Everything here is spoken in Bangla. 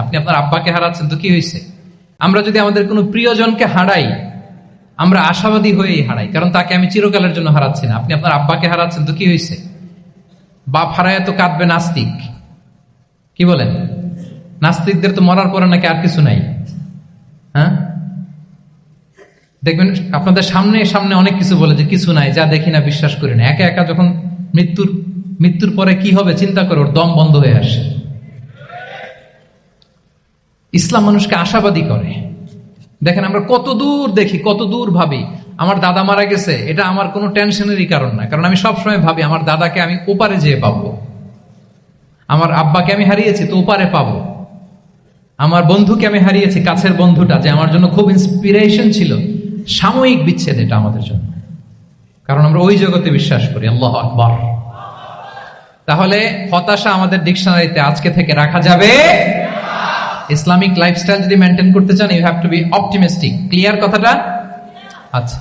আপনি আপনার আব্বাকে হারাচ্ছেন তো কি হয়েছে? আমরা যদি আমাদের কোনো প্রিয়জনকে হারাই, আমরা আশাবাদী হয়েই হারাই, কারণ তাকে আমি চিরকালের জন্য হারাচ্ছি না। আপনি আপনার আব্বাকে হারাচ্ছেন তো কি হয়েছে? বাপ হারায় তো কাঁদবে নাস্তিক, কি বলেন? নাস্তিকদের তো মরার পরে নাকি আর কিছু নাই। হ্যাঁ, দেখবেন আপনাদের সামনে সামনে অনেক কিছু বলে যে কিছু নাই, যা দেখি না বিশ্বাস করি না। একা একা যখন মৃত্যুর পরে কি হবে চিন্তা করে ওর দম বন্ধ হয়ে আসে। ইসলাম মানুষকে আশাবাদী করে। দেখেন আমরা কত দূর দেখি, কত দূর ভাবি। আমার দাদা মারা গেছে, এটা আমার কোনো টেনশনেরই কারণ না, কারণ আমি সবসময় ভাবি আমার দাদাকে আমি ওপারে যেয়ে পাবো, আমার আব্বাকে আমি হারিয়েছি তো ওপারে পাবো, আমার বন্ধুকে আমি হারিয়েছি, কাছের বন্ধুটা যে আমার জন্য খুব ইন্সপিরেশন ছিল। সাময়িক বিচ্ছেদ এটা আমাদের জন্য, কারণ আমরা ওই জগতে বিশ্বাস করি। আল্লাহু আকবার। তাহলে হতাশা আমাদের ডিকশনারিতে আজকে থেকে রাখা যাবে। ইসলামিক লাইফস্টাইল যদি মেনটেন করতে চান, you have to be optimistic. Clear কথাটা? আচ্ছা।